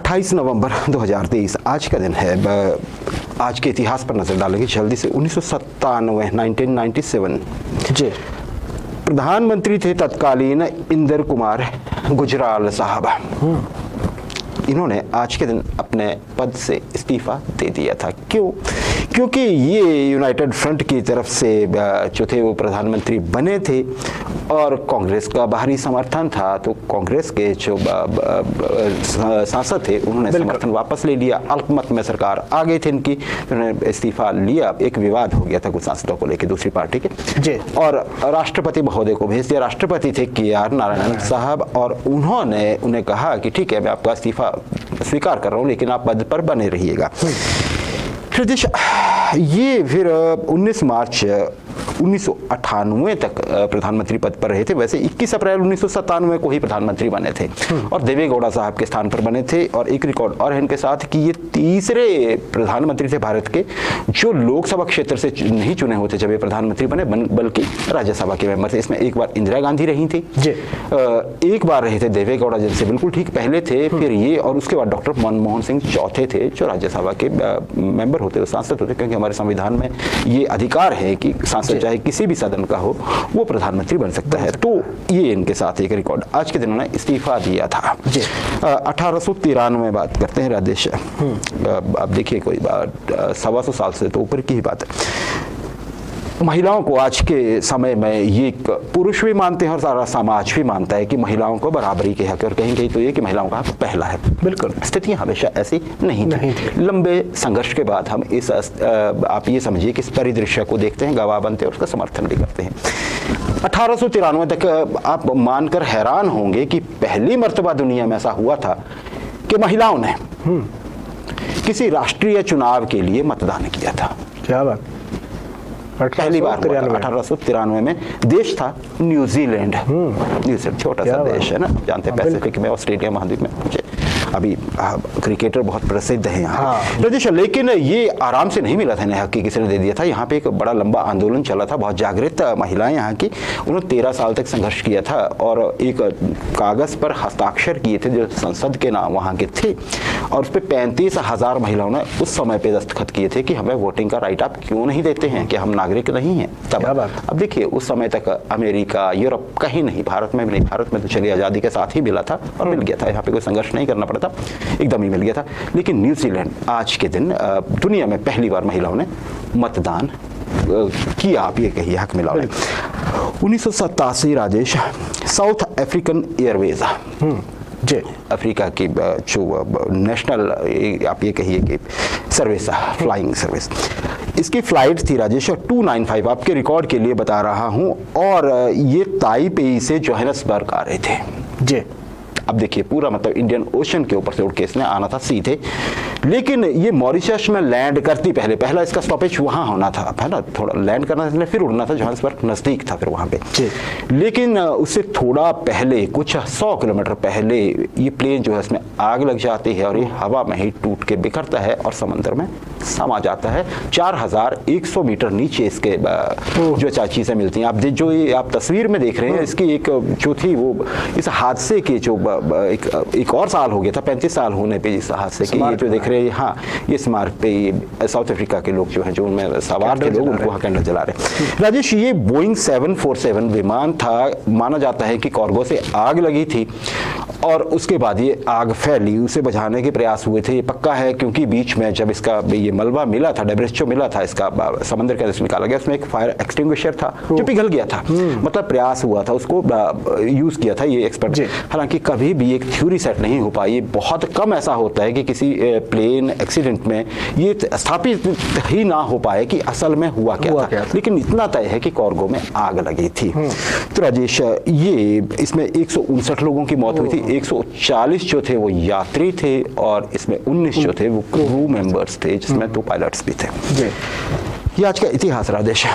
28 नवंबर 2023 आज का दिन है। आज के इतिहास पर नजर डालेंगे जल्दी से। 1997 जी। प्रधानमंत्री थे तत्कालीन इंदर कुमार गुजराल साहब। इन्होंने आज के दिन अपने पद से इस्तीफा दे दिया था। क्यों? क्योंकि ये यूनाइटेड फ्रंट की तरफ से जो थे वो प्रधानमंत्री बने थे और कांग्रेस का बाहरी समर्थन था, तो कांग्रेस के जो सांसद थे उन्होंने समर्थन वापस ले लिया। अल्पमत में सरकार आ गई थी इनकी, उन्होंने इस्तीफा लिया। एक विवाद हो गया था कुछ सांसदों को लेकर दूसरी पार्टी के जी। और राष्ट्रपति महोदय को भेज दिया। राष्ट्रपति थे KR नारायणन साहब और उन्होंने उन्हें कहा कि ठीक है, मैं आपका इस्तीफा स्वीकार कर रहा हूं, लेकिन आप पद पर बने रहिएगा। ये फिर 19 मार्च 1998 तक प्रधानमंत्री पद पर रहे थे। वैसे 21 अप्रैल 1997 को ही प्रधानमंत्री बने थे और देवेगौड़ा साहब के स्थान पर बने थे। और एक रिकॉर्ड और है इनके साथ कि ये तीसरे प्रधानमंत्री थे भारत के जो लोकसभा क्षेत्र से नहीं चुने होते जब ये प्रधानमंत्री बने, बल्कि राज्यसभा के मेंबर थे। इसमें एक बार इंदिरा गांधी रही थी, एक बार रहे थे देवेगौड़ा जिनसे बिल्कुल ठीक पहले थे, फिर ये, और उसके बाद डॉक्टर मनमोहन सिंह चौथे थे जो राज्यसभा के मेंबर होते, सांसद होते, क्योंकि हमारे संविधान में ये अधिकार है कि सांसद चाहे किसी भी सदन का हो वो प्रधानमंत्री बन सकता है। तो ये इनके साथ एक रिकॉर्ड। आज के दिन उन्होंने इस्तीफा दिया था। 1893 में बात करते हैं राजेश। अब देखिए कोई बात 125 साल से तो ऊपर की ही बात है। महिलाओं को आज के समय में ये पुरुष भी मानते हैं और सारा समाज भी मानता है कि महिलाओं को बराबरी के हक, और कहीं कहीं तो ये कि महिलाओं का हक पहला है। बिल्कुल स्थितियां हमेशा ऐसी नहीं थी। लंबे संघर्ष के बाद हम इस आप ये समझिए कि इस परिदृश्य को देखते हैं, गवाह बनते हैं और उसका समर्थन भी करते हैं। 1893 तक आप मानकर हैरान होंगे कि पहली मर्तबा दुनिया में ऐसा हुआ था कि महिलाओं ने किसी राष्ट्रीय चुनाव के लिए मतदान किया था। क्या बात, पहली बार 1893 में। देश था न्यूजीलैंड। न्यूजीलैंड छोटा सा देश है ना, जानते हैं, पैसिफिक में, ऑस्ट्रेलिया महाद्वीप में। अभी क्रिकेटर बहुत प्रसिद्ध है यहाँ। लेकिन ये आराम से नहीं मिला था इन्हें हक, की किसी ने दे दिया था। यहाँ पे एक बड़ा लंबा आंदोलन चला था, बहुत जागृत महिलाएं यहाँ की, उन्होंने 13 साल तक संघर्ष किया था और एक कागज पर हस्ताक्षर किए थे जो संसद के नाम वहाँ के थे, और उस पर 35,000 महिलाओं ने उस समय पे दस्तखत किए थे कि हमें वोटिंग का राइट आप क्यों नहीं देते हैं, कि हम नागरिक नहीं हैं। तब अब देखिए उस समय तक अमेरिका, यूरोप कहीं नहीं, भारत में भी नहीं। भारत में तो चलिए आज़ादी के साथ ही मिला था और मिल गया था, यहाँ पे कोई संघर्ष नहीं करना पड़ा था, एकदम ही मिल गया था। लेकिन न्यूजीलैंड आज के दिन दुनिया में पहली बार महिलाओं ने मतदान किया, आप ये कहिए, हक मिला। 1987 राजेश, साउथ अफ्रीकन एयरवेज जी, अफ्रीका की जो नेशनल आप ये कहिए कि सर्विस, फ्लाइंग सर्विस, इसकी फ्लाइट थी राजेश 295, आपके रिकॉर्ड के लिए बता रहा हूं, और ये ताइपेई से जोहान्सबर्ग आ रहे थे जी। अब देखिए पूरा मतलब इंडियन ओशन के ऊपर से उड़ के इसने आना था सीधे, लेकिन ये मॉरिशस में लैंड करती पहला इसका स्टॉपेज वहां होना था, है ना, थोड़ा लैंड करना था, फिर उड़ना था। जोहान्सबर्ग नजदीक था फिर वहां पे, लेकिन उससे थोड़ा पहले, कुछ 100 किलोमीटर पहले, ये प्लेन जो है इसमें आग लग जाती है और ये हवा में ही टूट के बिखरता है और समंदर में समा जाता है। 4100 मीटर नीचे इसके जो चीजें मिलती हैं। आप जो ये आप तस्वीर में देख रहे हैं, इसकी एक जो थी वो इस हादसे के जो एक और साल हो गया था, 35 साल होने पे इस हादसे की, ये जो देख रहे हैं, हाँ, ये स्मारक पे साउथ अफ्रीका के लोग जो हैं, जो उनमें सवार थे लोग, उनको वहाँ कैंडल जला रहे। राजेश, ये बोइंग 747 विमान था। माना जाता है कि कार्गो से आग लगी थी और उसके बाद ये आग फैली, उसे बुझाने के प्रयास हुए थे। ये पक्का है क्योंकि बीच में जब इसका ये मलबा मिला था, डेब्रिस जो मिला था इसका, समंदर के अंदर से निकाला गया, उसमें एक फायर एक्सटिंग्विशर था जो पिघल गया था। मतलब प्रयास हुआ था, उसको यूज किया था ये एक्सपर्ट। हालांकि कभी भी एक थ्योरी सेट नहीं हो पाई। बहुत कम ऐसा होता है कि किसी प्लेन एक्सीडेंट में ये स्थापित ही ना हो पाए कि असल में हुआ क्या था। लेकिन इतना तय है कि कार्गो में आग लगी थी। तो राजेश, ये इसमें 159 लोगों की मौत हुई थी, 140 जो थे वो यात्री थे और इसमें 19 जो थे वो क्रू मेंबर्स थे, जिसमें 2 पायलट्स भी थे। ये आज का इतिहास राजेश।